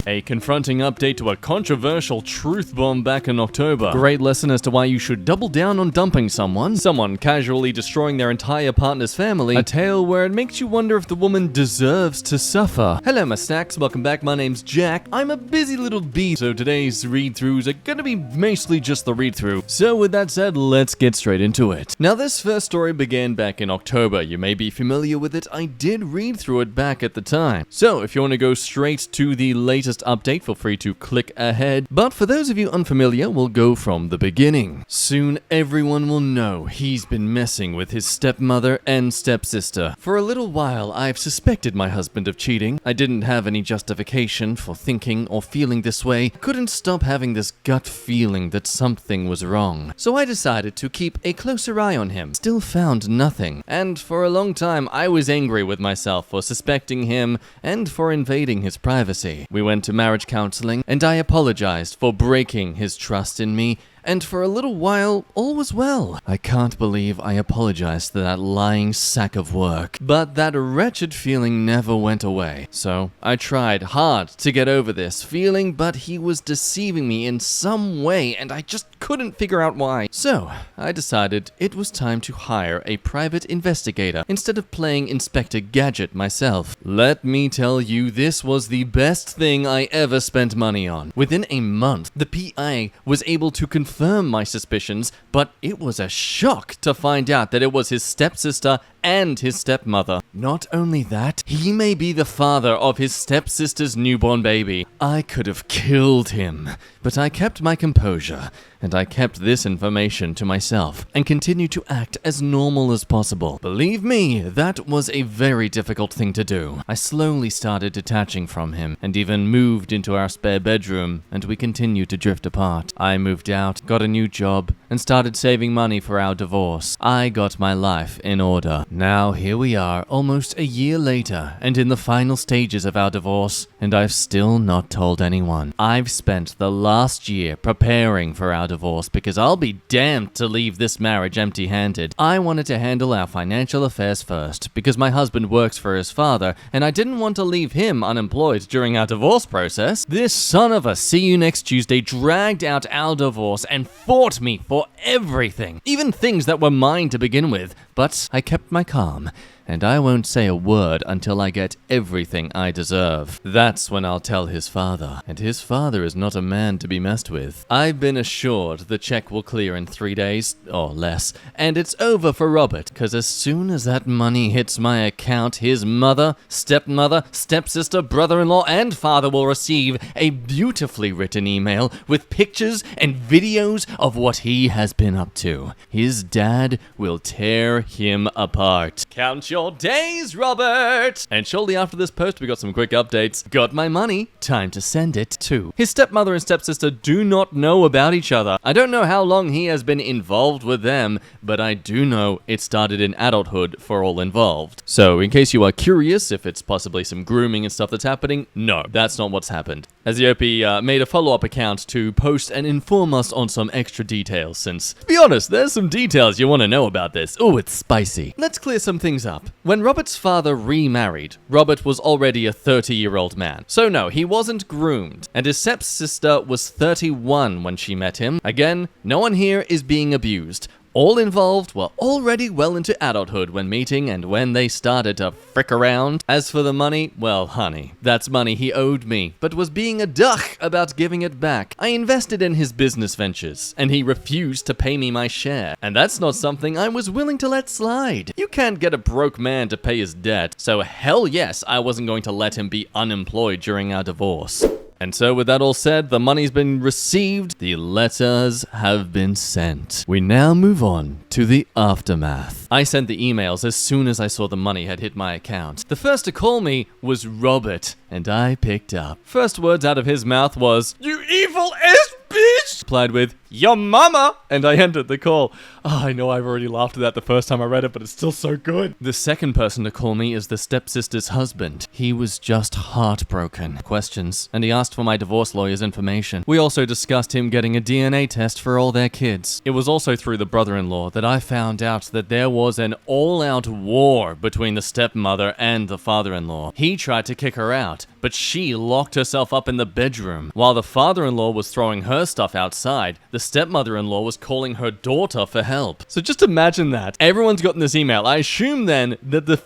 A confronting update to a controversial truth bomb back in October. Great lesson as to why you should double down on dumping someone casually destroying their entire partner's family, a tale where it makes you wonder if the woman deserves to suffer. Hello my snacks, welcome back, my name's Jack. I'm a busy little bee, so today's read-throughs are gonna be mostly just the read-through. So with that said, let's get straight into it. Now this first story began back in October. You may be familiar with it, I did read through it back at the time. So if you want to go straight to the latest update, feel free to click ahead, but for those of you unfamiliar, we'll go from the beginning. Soon everyone will know he's been messing with his stepmother and stepsister. For a little while, I've suspected my husband of cheating. I didn't have any justification for thinking or feeling this way. Couldn't stop having this gut feeling that something was wrong. So I decided to keep a closer eye on him. Still found nothing. And for a long time, I was angry with myself for suspecting him and for invading his privacy. We went to marriage counseling, and I apologized for breaking his trust in me, and for a little while, all was well. I can't believe I apologized to that lying sack of work. But that wretched feeling never went away. So I tried hard to get over this feeling, but he was deceiving me in some way, and I just couldn't figure out why. So I decided it was time to hire a private investigator instead of playing Inspector Gadget myself. Let me tell you, this was the best thing I ever spent money on. Within a month, the PI was able to confirm my suspicions, but it was a shock to find out that it was his stepsister and his stepmother. Not only that, he may be the father of his stepsister's newborn baby. I could have killed him, but I kept my composure, and I kept this information to myself, and continued to act as normal as possible. Believe me, that was a very difficult thing to do. I slowly started detaching from him, and even moved into our spare bedroom, and we continued to drift apart. I moved out, got a new job, and started saving money for our divorce. I got my life in order. Now here we are, almost a year later, and in the final stages of our divorce, and I've still not told anyone. I've spent the last year preparing for our divorce because I'll be damned to leave this marriage empty-handed. I wanted to handle our financial affairs first because my husband works for his father, and I didn't want to leave him unemployed during our divorce process. This son of a see you next Tuesday dragged out our divorce and fought me for everything, even things that were mine to begin with, but I kept my calm, and I won't say a word until I get everything I deserve. That's when I'll tell his father, and his father is not a man to be messed with. I've been assured the check will clear in 3 days, or less, and it's over for Robert, cause as soon as that money hits my account, his mother, stepmother, stepsister, brother-in-law, and father will receive a beautifully written email with pictures and videos of what he has been up to. His dad will tear him apart. Count your days, Robert! And shortly after this post, we got some quick updates. Got my money, time to send it to. His stepmother and stepsister do not know about each other. I don't know how long he has been involved with them, but I do know it started in adulthood for all involved. So, in case you are curious if it's possibly some grooming and stuff that's happening, no, that's not what's happened. Asiopi made a follow-up account to post and inform us on some extra details, since, to be honest, there's some details you want to know about this. Oh, it's spicy. Let's clear some things up. When Robert's father remarried, Robert was already a 30-year-old man. So no, he wasn't groomed, and his stepsister was 31 when she met him. Again, no one here is being abused. All involved were already well into adulthood when meeting and when they started to frick around. As for the money, well, honey, that's money he owed me, but was being a duck about giving it back. I invested in his business ventures, and he refused to pay me my share. And that's not something I was willing to let slide. You can't get a broke man to pay his debt, so hell yes, I wasn't going to let him be unemployed during our divorce. And so with that all said, the money's been received, the letters have been sent. We now move on to the aftermath. I sent the emails as soon as I saw the money had hit my account. The first to call me was Robert, and I picked up. First words out of his mouth was, "You evil ass bitch!" replied with, "Your mama!" And I ended the call. Oh, I know I've already laughed at that the first time I read it, but it's still so good. The second person to call me is the stepsister's husband. He was just heartbroken. Questions, and he asked for my divorce lawyer's information. We also discussed him getting a DNA test for all their kids. It was also through the brother-in-law that I found out that there was an all-out war between the stepmother and the father-in-law. He tried to kick her out, but she locked herself up in the bedroom. While the father-in-law was throwing her stuff outside, the stepmother-in-law was calling her daughter for help. So just imagine that. Everyone's gotten this email. I assume then that the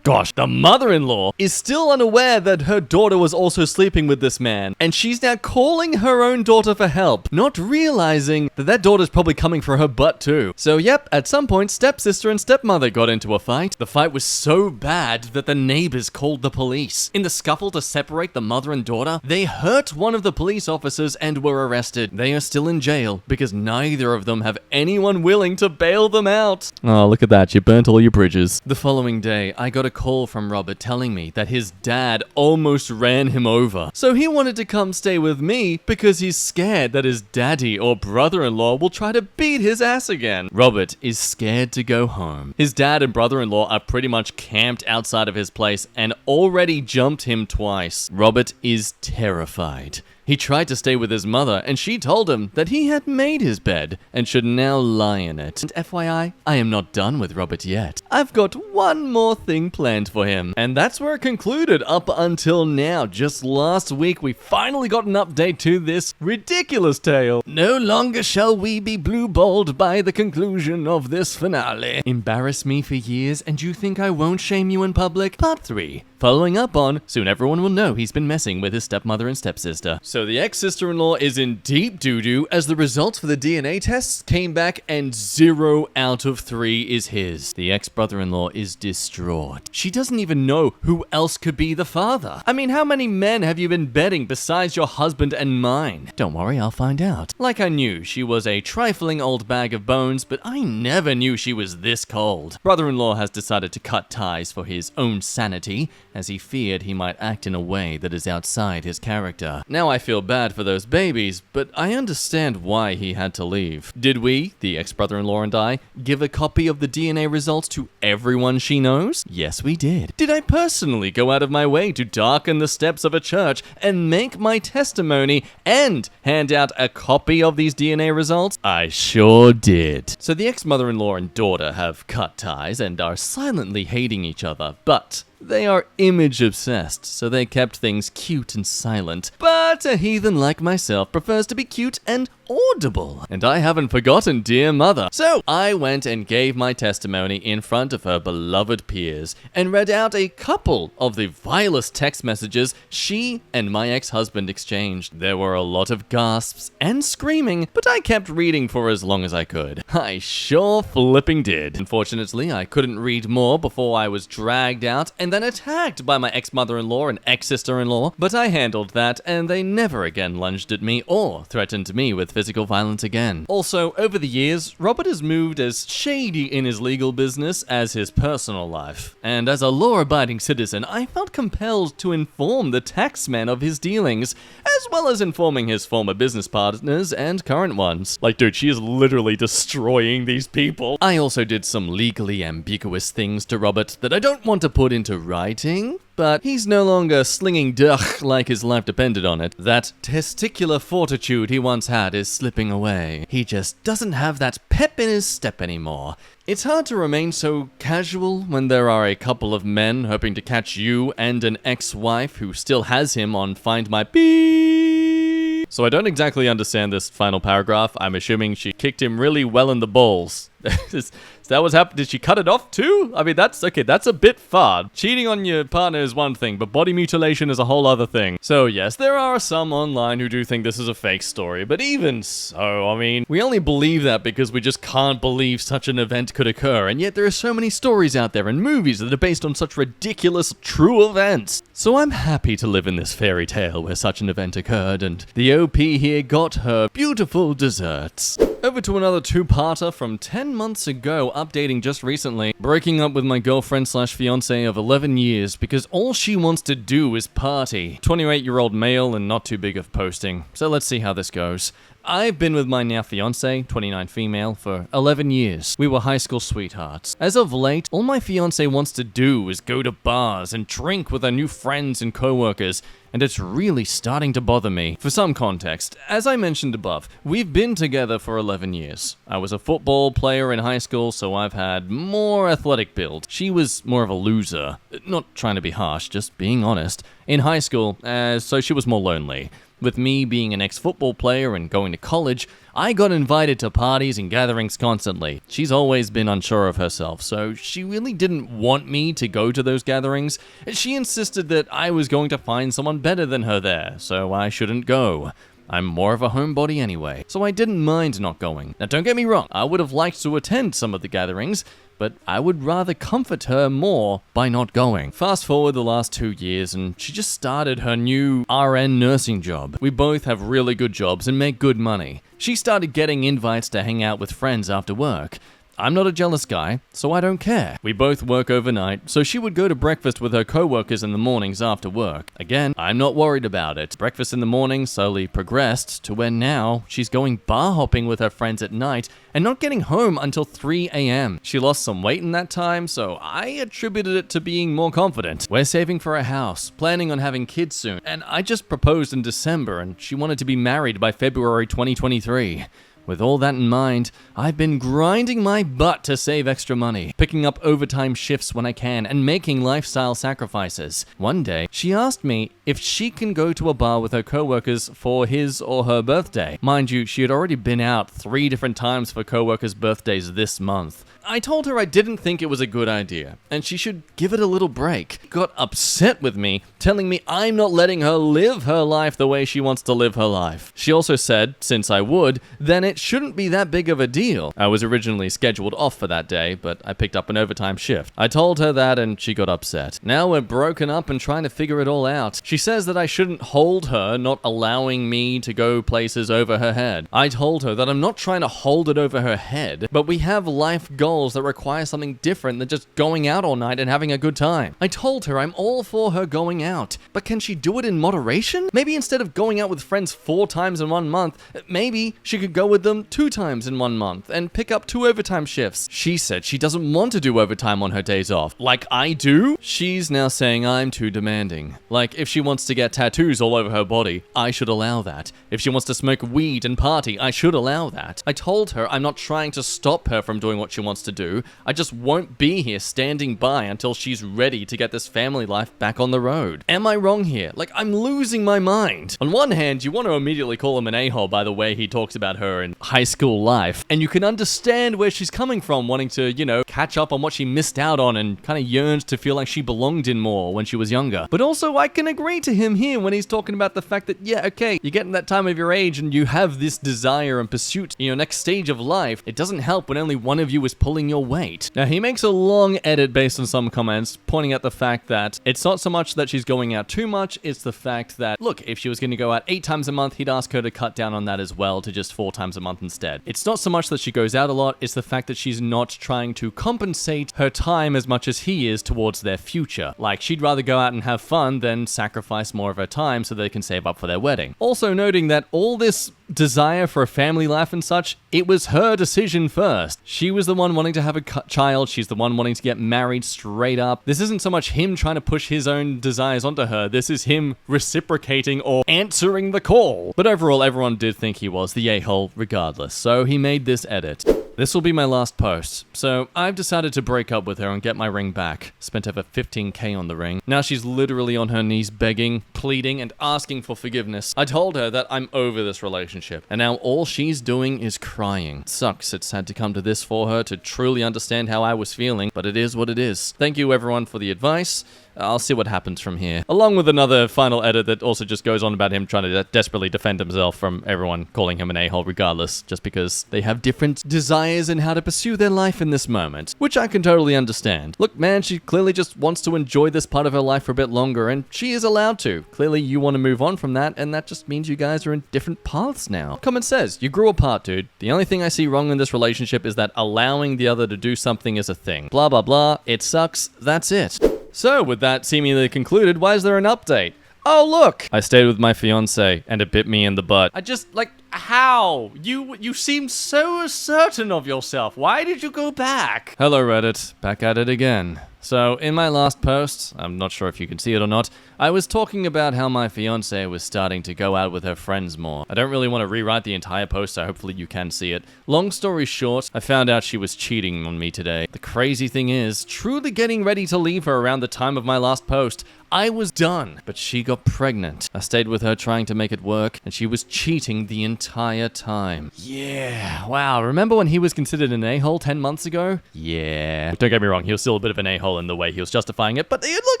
mother-in-law is still unaware that her daughter was also sleeping with this man, and she's now calling her own daughter for help, not realizing that that daughter's probably coming for her butt too. So yep, at some point, stepsister and stepmother got into a fight. The fight was so bad that the neighbors called the police. In the scuffle to separate the mother and daughter, they hurt one of the police officers and were arrested. They are still in jail because neither of them have anyone willing to bail them out. Oh, look at that, you burnt all your bridges. The following day, I got a call from Robert telling me that his dad almost ran him over. So he wanted to come stay with me because he's scared that his daddy or brother-in-law will try to beat his ass again. Robert is scared to go home. His dad and brother-in-law are pretty much camped outside of his place and already jumped him twice. Robert is terrified. He tried to stay with his mother, and she told him that he had made his bed and should now lie in it. And FYI, I am not done with Robert yet. I've got one more thing planned for him, and that's where it concluded up until now. Just last week, we finally got an update to this ridiculous tale. No longer shall we be blue-balled by the conclusion of this finale. Embarrass me for years, and you think I won't shame you in public? Part 3. Following up on, soon everyone will know he's been messing with his stepmother and stepsister. So the ex-sister-in-law is in deep doo-doo as the results for the DNA tests came back and 0 out of 3 is his. The ex-brother-in-law is distraught. She doesn't even know who else could be the father. I mean, how many men have you been betting besides your husband and mine? Don't worry, I'll find out. Like I knew she was a trifling old bag of bones, but I never knew she was this cold. Brother-in-law has decided to cut ties for his own sanity, as he feared he might act in a way that is outside his character. Now I feel bad for those babies, but I understand why he had to leave. Did we, the ex-brother-in-law and I, give a copy of the DNA results to everyone she knows? Yes, we did. Did I personally go out of my way to darken the steps of a church and make my testimony and hand out a copy of these DNA results? I sure did. So the ex-mother-in-law and daughter have cut ties and are silently hating each other, but they are image obsessed, so they kept things cute and silent. But a heathen like myself prefers to be cute and audible. And I haven't forgotten dear mother. So I went and gave my testimony in front of her beloved peers and read out a couple of the vilest text messages she and my ex-husband exchanged. There were a lot of gasps and screaming, but I kept reading for as long as I could. I sure flipping did. Unfortunately, I couldn't read more before I was dragged out and then attacked by my ex-mother-in-law and ex-sister-in-law, but I handled that and they never again lunged at me or threatened me with physical violence again. Also, over the years, Robert has moved as shady in his legal business as his personal life. And as a law-abiding citizen, I felt compelled to inform the taxman of his dealings, as well as informing his former business partners and current ones. Like, dude, she is literally destroying these people. I also did some legally ambiguous things to Robert that I don't want to put into writing, but he's no longer slinging duh like his life depended on it. That testicular fortitude he once had is slipping away. He just doesn't have that pep in his step anymore. It's hard to remain so casual when there are a couple of men hoping to catch you and an ex-wife who still has him on Find My Beep. So I don't exactly understand this final paragraph. I'm assuming she kicked him really well in the balls. Is that what's happened? Did she cut it off too? I mean, that's okay. That's a bit far. Cheating on your partner is one thing, but body mutilation is a whole other thing. So yes, there are some online who do think this is a fake story, but even so, I mean, we only believe that because we just can't believe such an event could occur, and yet there are so many stories out there and movies that are based on such ridiculous true events. So I'm happy to live in this fairy tale where such an event occurred, and the OP here got her beautiful desserts. Over to another two-parter from 10 months ago, updating just recently. Breaking up with my girlfriend/fiance of 11 years because all she wants to do is party. 28-year-old male and not too big of posting, so let's see how this goes. I've been with my now fiance, 29 female, for 11 years. We were high school sweethearts. As of late, all my fiance wants to do is go to bars and drink with her new friends and co-workers, and it's really starting to bother me. For some context, as I mentioned above, we've been together for 11 years. I was a football player in high school, so I've had more athletic build. She was more of a loser. Not trying to be harsh, just being honest. In high school, so she was more lonely. With me being an ex-football player and going to college, I got invited to parties and gatherings constantly. She's always been unsure of herself, so she really didn't want me to go to those gatherings. She insisted that I was going to find someone better than her there, so I shouldn't go. I'm more of a homebody anyway, so I didn't mind not going. Now don't get me wrong, I would have liked to attend some of the gatherings, but I would rather comfort her more by not going. Fast forward the last 2 years and she just started her new RN nursing job. We both have really good jobs and make good money. She started getting invites to hang out with friends after work. I'm not a jealous guy, so I don't care. We both work overnight, so she would go to breakfast with her co-workers in the mornings after work. Again, I'm not worried about it. Breakfast in the morning slowly progressed to where now she's going bar hopping with her friends at night and not getting home until 3 a.m. She lost some weight in that time, so I attributed it to being more confident. We're saving for a house, planning on having kids soon, and I just proposed in December and she wanted to be married by February 2023. With all that in mind, I've been grinding my butt to save extra money, picking up overtime shifts when I can, and making lifestyle sacrifices. One day, she asked me if she can go to a bar with her coworkers for his or her birthday. Mind you, she had already been out 3 different times for coworkers' birthdays this month. I told her I didn't think it was a good idea, and she should give it a little break. Got upset with me, telling me I'm not letting her live her life the way she wants to live her life. She also said, since I would, then it shouldn't be that big of a deal. I was originally scheduled off for that day, but I picked up an overtime shift. I told her that and she got upset. Now we're broken up and trying to figure it all out. She says that I shouldn't hold her, not allowing me to go places over her head. I told her that I'm not trying to hold it over her head, but we have life goals that require something different than just going out all night and having a good time. I told her I'm all for her going out, but can she do it in moderation? Maybe instead of going out with friends 4 times in 1 month, maybe she could go with them 2 times in 1 month and pick up 2 overtime shifts. She said she doesn't want to do overtime on her days off, like I do. She's now saying I'm too demanding. Like if she wants to get tattoos all over her body, I should allow that. If she wants to smoke weed and party, I should allow that. I told her I'm not trying to stop her from doing what she wants to do. I just won't be here standing by until she's ready to get this family life back on the road. Am I wrong here? Like, I'm losing my mind. On one hand, you want to immediately call him an a-hole by the way he talks about her in high school life, and you can understand where she's coming from, wanting to, catch up on what she missed out on and kind of yearned to feel like she belonged in more when she was younger. But also, I can agree to him here when he's talking about the fact that, yeah, okay, you're getting that time of your age and you have this desire and pursuit in your next stage of life. It doesn't help when only one of you is pulling your weight. Now, he makes a long edit based on some comments, pointing out the fact that it's not so much that she's going out too much, it's the fact that, look, if she was going to go out 8 times a month, he'd ask her to cut down on that as well to just 4 times a month instead. It's not so much that she goes out a lot, it's the fact that she's not trying to compensate her time as much as he is towards their future. Like, she'd rather go out and have fun than sacrifice more of her time so they can save up for their wedding. Also noting that all this desire for a family life and such, it was her decision first. She was the one wanting to have a child. She's the one wanting to get married straight up. This isn't so much him trying to push his own desires onto her. This is him reciprocating or answering the call. But overall, everyone did think he was the a-hole regardless, so he made this edit. This will be my last post, so I've decided to break up with her and get my ring back. Spent over 15k on the ring. Now she's literally on her knees begging, pleading, and asking for forgiveness. I told her that I'm over this relationship, and now all she's doing is crying. It sucks it's had to come to this for her to truly understand how I was feeling, but it is what it is. Thank you everyone for the advice. I'll see what happens from here. Along with another final edit that also just goes on about him trying to desperately defend himself from everyone calling him an a-hole regardless, just because they have different desires in how to pursue their life in this moment, which I can totally understand. Look, man, she clearly just wants to enjoy this part of her life for a bit longer, and she is allowed to. Clearly, you want to move on from that, and that just means you guys are in different paths now. Comment says, you grew apart, dude. The only thing I see wrong in this relationship is that allowing the other to do something is a thing. Blah, blah, blah. It sucks. That's it. So, with that seemingly concluded, why is there an update? Oh, look! I stayed with my fiance, and it bit me in the butt. I just, like, how? You seem so certain of yourself. Why did you go back? Hello, Reddit. Back at it again. So, in my last post, I'm not sure if you can see it or not, I was talking about how my fiance was starting to go out with her friends more. I don't really want to rewrite the entire post, so hopefully you can see it. Long story short, I found out she was cheating on me today. The crazy thing is, truly getting ready to leave her around the time of my last post, I was done, but she got pregnant. I stayed with her trying to make it work, and she was cheating the entire time. Yeah, wow, remember when he was considered an a-hole 10 months ago? Yeah. Don't get me wrong, he was still a bit of an a-hole in the way he was justifying it, but look,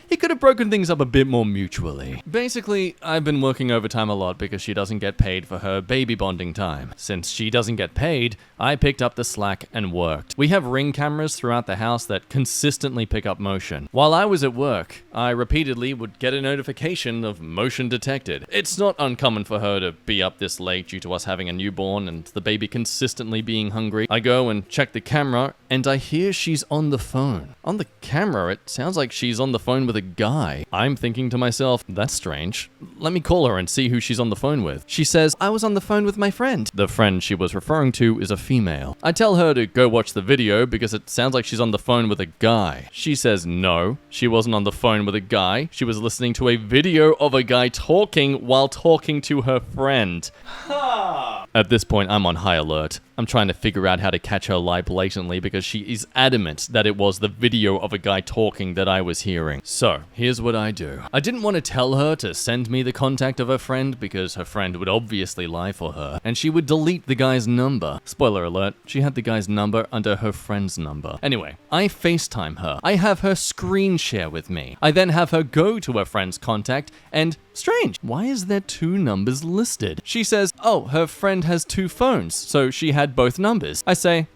he could have broken things up a bit more mutually. Basically, I've been working overtime a lot because she doesn't get paid for her baby bonding time. Since she doesn't get paid, I picked up the slack and worked. We have Ring cameras throughout the house that consistently pick up motion. While I was at work, I repeatedly would get a notification of motion detected. It's not uncommon for her to be up this late due to us having a newborn and the baby consistently being hungry. I go and check the camera, and I hear she's on the phone. On the camera, it sounds like she's on the phone with a guy. I'm thinking to myself, that's strange. Let me call her and see who she's on the phone with. She says, I was on the phone with my friend. The friend she was referring to is a female. I tell her to go watch the video because it sounds like she's on the phone with a guy. She says no, she wasn't on the phone with a guy. She was listening to a video of a guy talking while talking to her friend. At this point, I'm on high alert. I'm trying to figure out how to catch her lie blatantly because she is adamant that it was the video of a guy talking that I was hearing. So, here's what I do. I didn't want to tell her to send me the contact of her friend because her friend would obviously lie for her, and she would delete the guy's number. Spoiler alert, she had the guy's number under her friend's number. Anyway, I FaceTime her. I have her screen share with me. I then have her go to her friend's contact and strange, why is there 2 numbers listed? She says, oh, her friend has 2 phones, so she had both numbers. I say,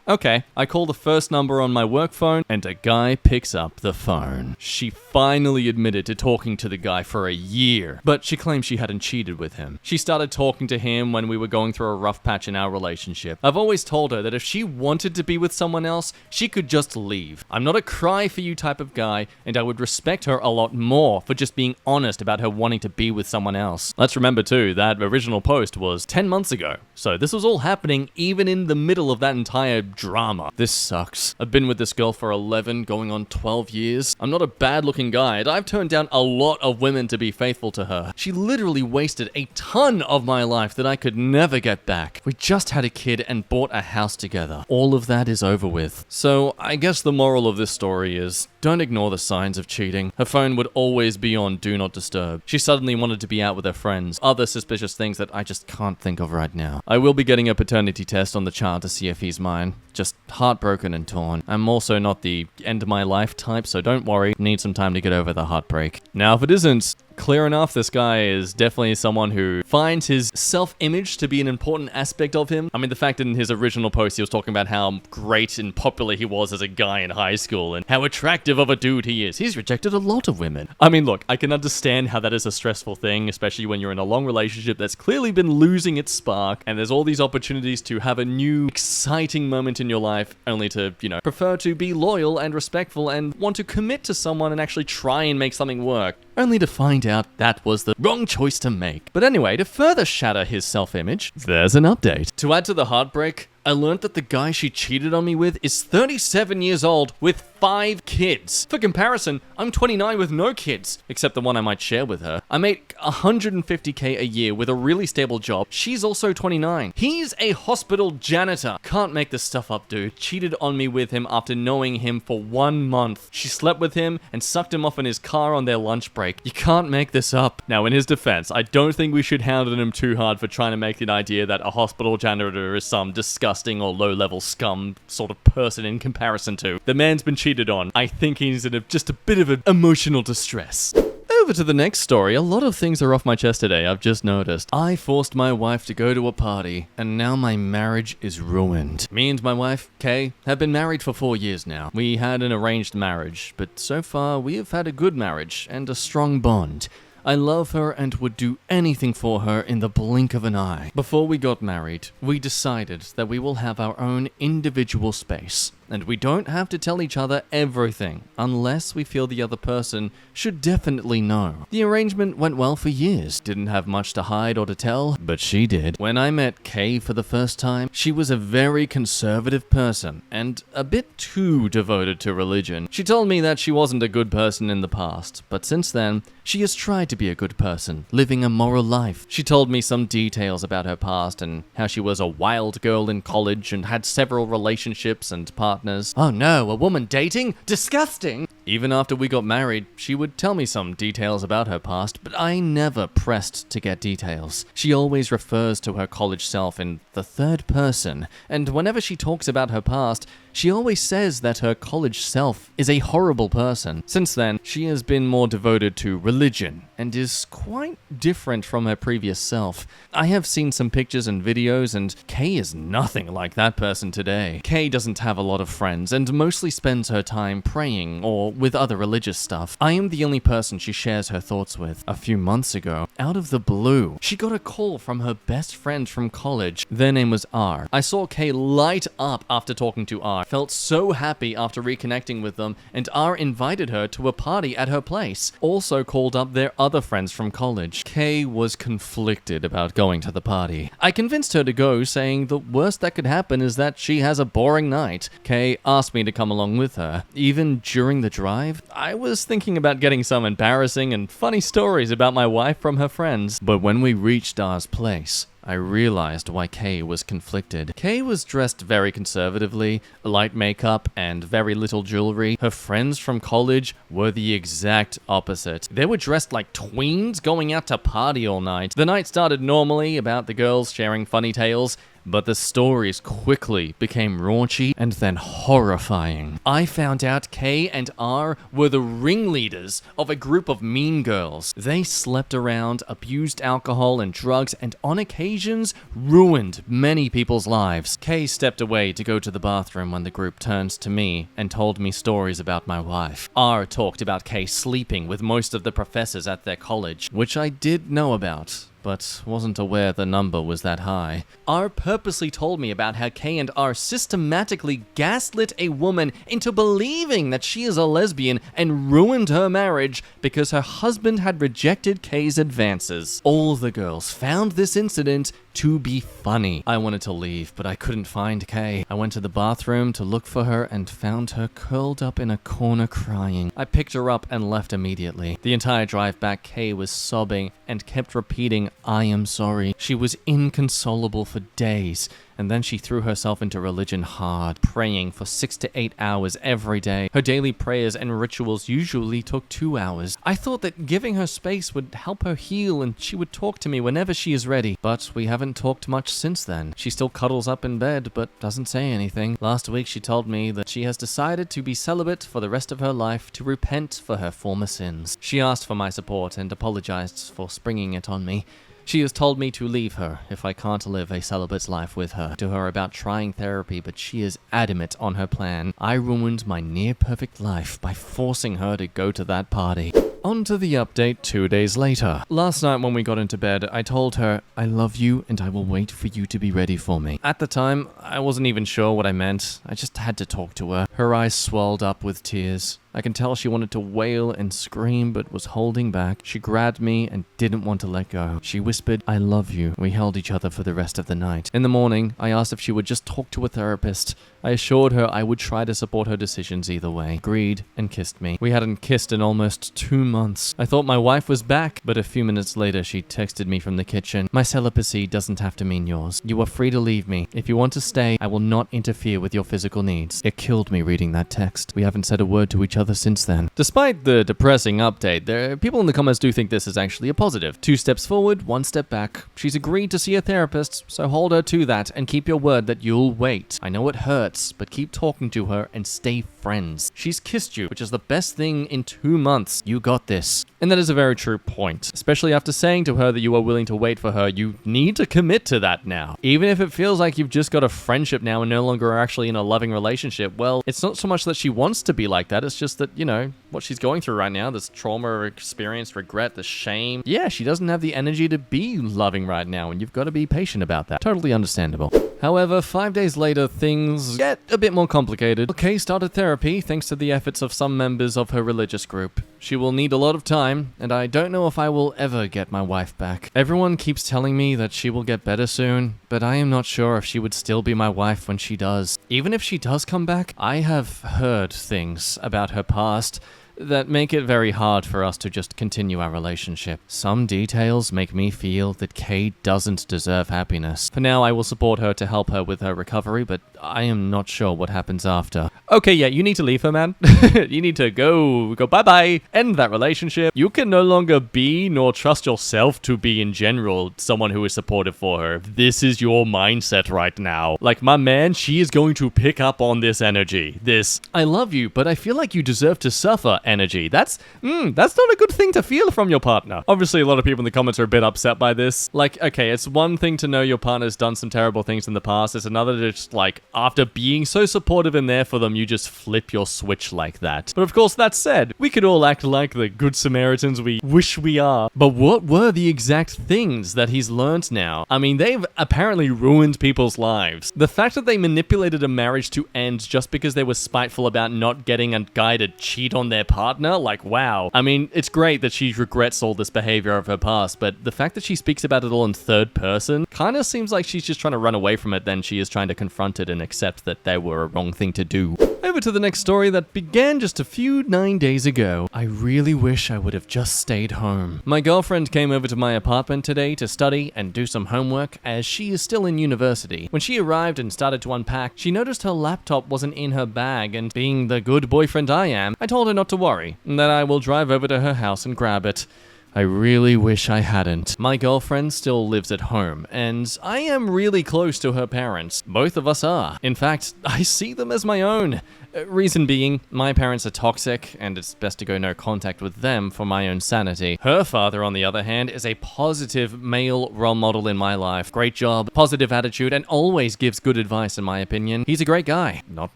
okay. I call the first number on my work phone, and a guy picks up the phone. She finally admitted to talking to the guy for a year, but she claims she hadn't cheated with him. She started talking to him when we were going through a rough patch in our relationship. I've always told her that if she wanted to be with someone else, she could just leave. I'm not a cry for you type of guy, and I would respect her a lot more for just being honest about her wanting to be with someone else. Let's remember too, that original post was 10 months ago, so this was all happening even in the middle of that entire drama. This sucks. I've been with this girl for 11, going on 12 years. I'm not a bad-looking guy, and I've turned down a lot of women to be faithful to her. She literally wasted a ton of my life that I could never get back. We just had a kid and bought a house together. All of that is over with. So, I guess the moral of this story is, don't ignore the signs of cheating. Her phone would always be on Do Not Disturb. She suddenly wanted to be out with her friends. Other suspicious things that I just can't think of right now. I will be getting a paternity test on the child to see if he's mine. Just heartbroken and torn. I'm also not the end of my life type, so don't worry. Need some time to get over the heartbreak. Now, if it isn't clear enough, this guy is definitely someone who finds his self-image to be an important aspect of him. I mean, the fact that in his original post he was talking about how great and popular he was as a guy in high school and how attractive of a dude he is. He's rejected a lot of women. I mean, look, I can understand how that is a stressful thing, especially when you're in a long relationship that's clearly been losing its spark, and there's all these opportunities to have a new, exciting moment in your life, only to, prefer to be loyal and respectful and want to commit to someone and actually try and make something work, only to find out that was the wrong choice to make. But anyway, to further shatter his self-image, there's an update. To add to the heartbreak, I learned that the guy she cheated on me with is 37 years old with 5 kids. For comparison, I'm 29 with no kids, except the one I might share with her. I make $150K a year with a really stable job. She's also 29. He's a hospital janitor. Can't make this stuff up, dude. Cheated on me with him after knowing him for 1 month. She slept with him and sucked him off in his car on their lunch break. You can't make this up. Now, in his defense, I don't think we should hound him too hard for trying to make the idea that a hospital janitor is some disgusting disgusting or low-level scum sort of person in comparison to. The man's been cheated on. I think he's in just a bit of an emotional distress. Over to the next story. A lot of things are off my chest today, I've just noticed. I forced my wife to go to a party, and now my marriage is ruined. Me and my wife, Kay, have been married for 4 years now. We had an arranged marriage, but so far we have had a good marriage and a strong bond. I love her and would do anything for her in the blink of an eye. Before we got married, we decided that we will have our own individual space, and we don't have to tell each other everything, unless we feel the other person should definitely know. The arrangement went well for years, didn't have much to hide or to tell, but she did. When I met Kay for the first time, she was a very conservative person, and a bit too devoted to religion. She told me that she wasn't a good person in the past, but since then, she has tried to be a good person, living a moral life. She told me some details about her past and how she was a wild girl in college and had several relationships and partners. Oh no, a woman dating? Disgusting! Even after we got married, she would tell me some details about her past, but I never pressed to get details. She always refers to her college self in the third person, and whenever she talks about her past, she always says that her college self is a horrible person. Since then, she has been more devoted to religion and is quite different from her previous self. I have seen some pictures and videos, and Kay is nothing like that person today. Kay doesn't have a lot of friends and mostly spends her time praying or with other religious stuff. I am the only person she shares her thoughts with. A few months ago, out of the blue, she got a call from her best friend from college. Their name was R. I saw Kay light up after talking to R. Felt so happy after reconnecting with them, and R invited her to a party at her place. Also called up their other friends from college. Kay was conflicted about going to the party. I convinced her to go, saying the worst that could happen is that she has a boring night. Kay asked me to come along with her. Even during the drive, I was thinking about getting some embarrassing and funny stories about my wife from her friends. But when we reached R's place, I realized why Kay was conflicted. Kay was dressed very conservatively, light makeup and very little jewelry. Her friends from college were the exact opposite. They were dressed like tweens going out to party all night. The night started normally, about the girls sharing funny tales, but the stories quickly became raunchy and then horrifying. I found out Kay and R were the ringleaders of a group of mean girls. They slept around, abused alcohol and drugs, and on occasions ruined many people's lives. Kay stepped away to go to the bathroom when the group turned to me and told me stories about my wife. R talked about Kay sleeping with most of the professors at their college, which I did know about, but wasn't aware the number was that high. R purposely told me about how Kay and R systematically gaslit a woman into believing that she is a lesbian and ruined her marriage because her husband had rejected Kay's advances. All the girls found this incident to be funny. I wanted to leave, but I couldn't find Kay. I went to the bathroom to look for her and found her curled up in a corner crying. I picked her up and left immediately. The entire drive back, Kay was sobbing and kept repeating, "I am sorry." She was inconsolable for days, and then she threw herself into religion hard, praying for 6 to 8 hours every day. Her daily prayers and rituals usually took 2 hours. I thought that giving her space would help her heal and she would talk to me whenever she is ready, but we haven't talked much since then. She still cuddles up in bed, but doesn't say anything. Last week she told me that she has decided to be celibate for the rest of her life to repent for her former sins. She asked for my support and apologized for springing it on me. She has told me to leave her if I can't live a celibate life with her. To her about trying therapy, but she is adamant on her plan. I ruined my near-perfect life by forcing her to go to that party. On to the update 2 days later. Last night when we got into bed, I told her, "I love you and I will wait for you to be ready for me." At the time, I wasn't even sure what I meant. I just had to talk to her. Her eyes swelled up with tears. I can tell she wanted to wail and scream but was holding back. She grabbed me and didn't want to let go. She whispered, "I love you." We held each other for the rest of the night. In the morning, I asked if she would just talk to a therapist. I assured her I would try to support her decisions either way. Agreed and kissed me. We hadn't kissed in almost 2 months. I thought my wife was back, but a few minutes later she texted me from the kitchen. "My celibacy doesn't have to mean yours. You are free to leave me. If you want to stay, I will not interfere with your physical needs." It killed me reading that text. We haven't said a word to each other each other since then. Despite the depressing update, people in the comments do think this is actually a positive. 2 steps forward, 1 step back. She's agreed to see a therapist, so hold her to that and keep your word that you'll wait. I know it hurts, but keep talking to her and stay friends. She's kissed you, which is the best thing in 2 months. You got this. And that is a very true point. Especially after saying to her that you are willing to wait for her, you need to commit to that now. Even if it feels like you've just got a friendship now and no longer are actually in a loving relationship, well, it's not so much that she wants to be like that, it's just that, you know, what she's going through right now, this trauma, experience, regret, the shame. Yeah, she doesn't have the energy to be loving right now, and you've got to be patient about that. Totally understandable. However, 5 days later, things get a bit more complicated. Kay started therapy thanks to the efforts of some members of her religious group. She will need a lot of time, and I don't know if I will ever get my wife back. Everyone keeps telling me that she will get better soon, but I am not sure if she would still be my wife when she does. Even if she does come back, I have heard things about her past that make it very hard for us to just continue our relationship. Some details make me feel that Kay doesn't deserve happiness. For now, I will support her to help her with her recovery, but I am not sure what happens after. Okay, yeah, you need to leave her, man. You need to go bye-bye, end that relationship. You can no longer be nor trust yourself to be in general someone who is supportive for her. This is your mindset right now. Like, my man, she is going to pick up on this energy. This, I love you, but I feel like you deserve to suffer energy. That's not a good thing to feel from your partner. Obviously, a lot of people in the comments are a bit upset by this. Like, okay, it's one thing to know your partner's done some terrible things in the past. It's another to just, like, after being so supportive and there for them, you just flip your switch like that. But of course, that said, we could all act like the good Samaritans we wish we are. But what were the exact things that he's learned now? I mean, they've apparently ruined people's lives. The fact that they manipulated a marriage to end just because they were spiteful about not getting a guy to cheat on their partner, like, wow. I mean, it's great that she regrets all this behavior of her past, but the fact that she speaks about it all in third person kind of seems like she's just trying to run away from it than she is trying to confront it and accept that they were a wrong thing to do. Over to the next story that began just a few 9 days ago. I really wish I would have just stayed home. My girlfriend came over to my apartment today to study and do some homework as she is still in university. When she arrived and started to unpack, she noticed her laptop wasn't in her bag, and being the good boyfriend I am, I told her not to worry, and that I will drive over to her house and grab it. I really wish I hadn't. My girlfriend still lives at home, and I am really close to her parents. Both of us are. In fact, I see them as my own. Reason being, my parents are toxic, and it's best to go no contact with them for my own sanity. Her father, on the other hand, is a positive male role model in my life. Great job, positive attitude, and always gives good advice in my opinion. He's a great guy. Not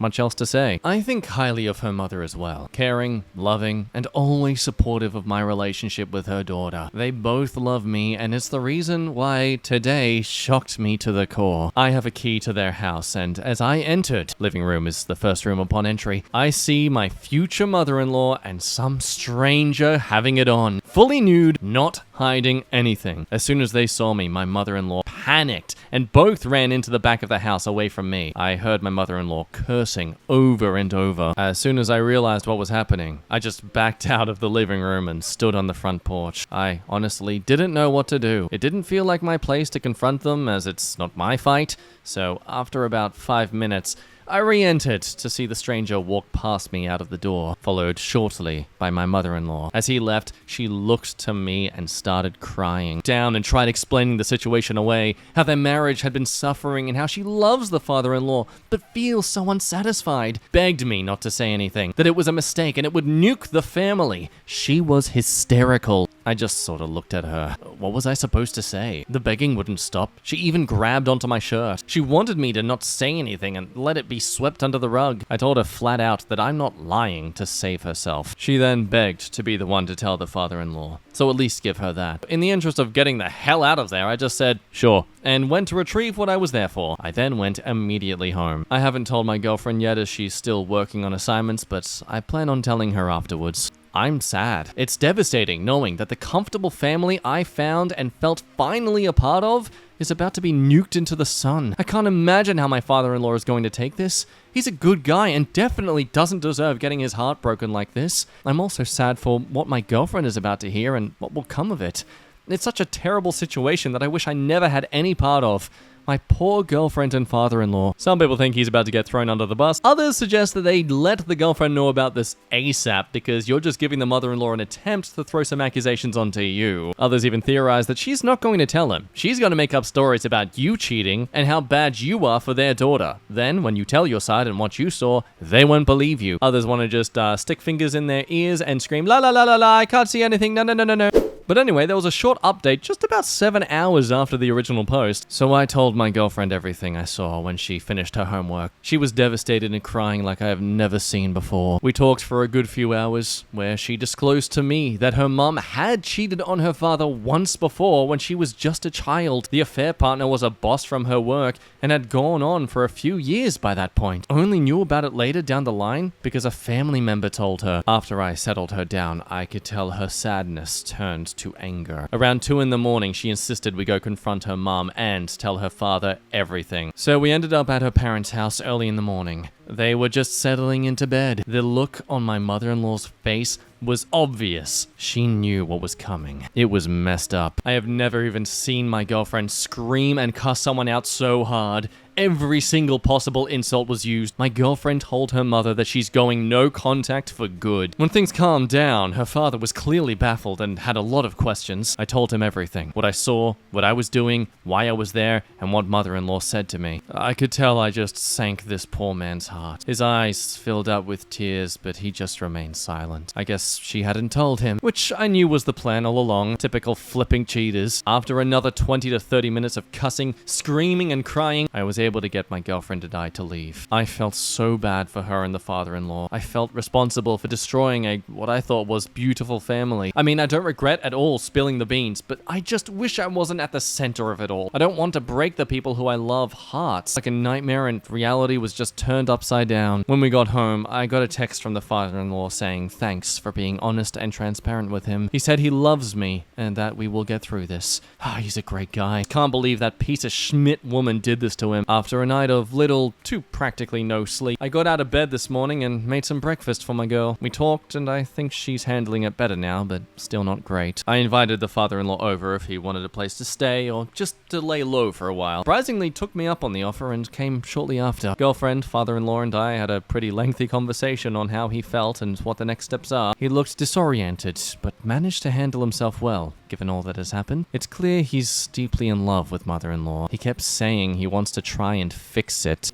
much else to say. I think highly of her mother as well. Caring, loving, and always supportive of my relationship with her daughter. They both love me, and it's the reason why today shocked me to the core. I have a key to their house, and as I entered, living room is the first room upon entry, I see my future mother-in-law and some stranger having it on. Fully nude, not hiding anything. As soon as they saw me, my mother-in-law panicked and both ran into the back of the house away from me. I heard my mother-in-law cursing over and over. As soon as I realized what was happening, I just backed out of the living room and stood on the front porch. I honestly didn't know what to do. It didn't feel like my place to confront them, as it's not my fight. So after about 5 minutes, I re-entered to see the stranger walk past me out of the door, followed shortly by my mother-in-law. As he left, she looked to me and started crying down and tried explaining the situation away, how their marriage had been suffering and how she loves the father-in-law but feels so unsatisfied. Begged me not to say anything, that it was a mistake and it would nuke the family. She was hysterical. I just sort of looked at her. What was I supposed to say? The begging wouldn't stop. She even grabbed onto my shirt. She wanted me to not say anything and let it be swept under the rug. I told her flat out that I'm not lying to save herself. She then begged to be the one to tell the father-in-law, so at least give her that. In the interest of getting the hell out of there, I just said, sure, and went to retrieve what I was there for. I then went immediately home. I haven't told my girlfriend yet as she's still working on assignments, but I plan on telling her afterwards. I'm sad. It's devastating knowing that the comfortable family I found and felt finally a part of is about to be nuked into the sun. I can't imagine how my father-in-law is going to take this. He's a good guy and definitely doesn't deserve getting his heart broken like this. I'm also sad for what my girlfriend is about to hear and what will come of it. It's such a terrible situation that I wish I never had any part of. My poor girlfriend and father-in-law. Some people think he's about to get thrown under the bus. Others suggest that they let the girlfriend know about this ASAP because you're just giving the mother-in-law an attempt to throw some accusations onto you. Others even theorize that she's not going to tell him. She's going to make up stories about you cheating and how bad you are for their daughter. Then, when you tell your side and what you saw, they won't believe you. Others want to just stick fingers in their ears and scream, la la la la la, I can't see anything, no no no no no. But anyway, there was a short update just about 7 hours after the original post. So I told my girlfriend everything I saw when she finished her homework. She was devastated and crying like I have never seen before. We talked for a good few hours, where she disclosed to me that her mom had cheated on her father once before when she was just a child. The affair partner was a boss from her work and had gone on for a few years by that point. Only knew about it later down the line because a family member told her. After I settled her down, I could tell her sadness turned to anger. Around 2 in the morning, she insisted we go confront her mom and tell her father everything. So we ended up at her parents' house early in the morning. They were just settling into bed. The look on my mother-in-law's face was obvious. She knew what was coming. It was messed up. I have never even seen my girlfriend scream and cuss someone out so hard. Every single possible insult was used. My girlfriend told her mother that she's going no contact for good. When things calmed down, her father was clearly baffled and had a lot of questions. I told him everything. What I saw, what I was doing, why I was there, and what mother-in-law said to me. I could tell I just sank this poor man's heart. His eyes filled up with tears, but he just remained silent. I guess she hadn't told him, which I knew was the plan all along. Typical flipping cheaters. After another 20 to 30 minutes of cussing, screaming, and crying, I was able to get my girlfriend and I to leave. I felt so bad for her and the father-in-law. I felt responsible for destroying what I thought was beautiful family. I mean, I don't regret at all spilling the beans, but I just wish I wasn't at the center of it all. I don't want to break the people who I love hearts. Like a nightmare and reality was just turned upside down. When we got home, I got a text from the father-in-law saying thanks for being honest and transparent with him. He said he loves me and that we will get through this. He's a great guy. Can't believe that piece of Schmidt woman did this to him. After a night of little to practically no sleep, I got out of bed this morning and made some breakfast for my girl. We talked and I think she's handling it better now, but still not great. I invited the father-in-law over if he wanted a place to stay or just to lay low for a while. Surprisingly took me up on the offer and came shortly after. Girlfriend, father-in-law and I had a pretty lengthy conversation on how he felt and what the next steps are. He looked disoriented, but managed to handle himself well, given all that has happened. It's clear he's deeply in love with mother-in-law. He kept saying he wants to try and fix it.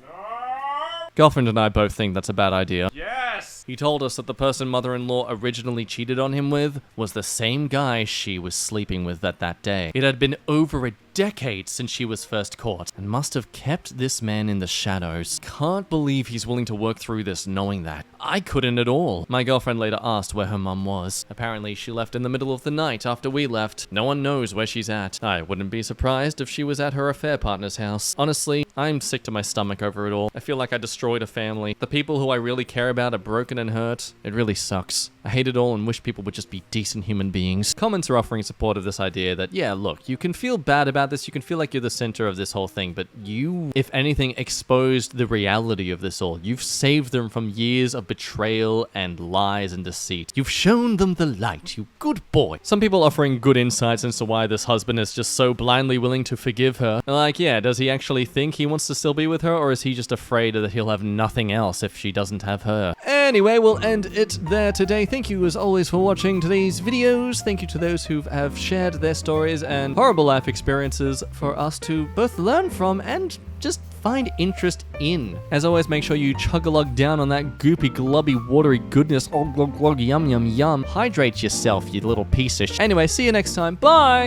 Girlfriend and I both think that's a bad idea. Yes! He told us that the person mother-in-law originally cheated on him with was the same guy she was sleeping with that day. It had been over a decade since she was first caught, and must have kept this man in the shadows. Can't believe he's willing to work through this knowing that. I couldn't at all. My girlfriend later asked where her mum was. Apparently she left in the middle of the night after we left. No one knows where she's at. I wouldn't be surprised if she was at her affair partner's house. Honestly, I'm sick to my stomach over it all. I feel like I destroyed a family. The people who I really care about are broken and hurt. It really sucks. I hate it all and wish people would just be decent human beings. Comments are offering support of this idea that, yeah, look, you can feel bad about this, you can feel like you're the center of this whole thing, but you, if anything, exposed the reality of this all. You've saved them from years of betrayal and lies and deceit. You've shown them the light, you good boy. Some people offering good insights into why this husband is just so blindly willing to forgive her. Like, yeah, does he actually think he wants to still be with her, or is he just afraid that he'll have nothing else if she doesn't have her? Anyway, we'll end it there today. Thank you as always for watching today's videos. Thank you to those who have shared their stories and horrible life experiences for us to both learn from and just find interest in. As always, make sure you chug-a-lug down on that goopy, glubby, watery goodness. Oh, glug, glug, yum, yum, yum. Hydrate yourself, you little piece of sh. Anyway, see you next time. Bye!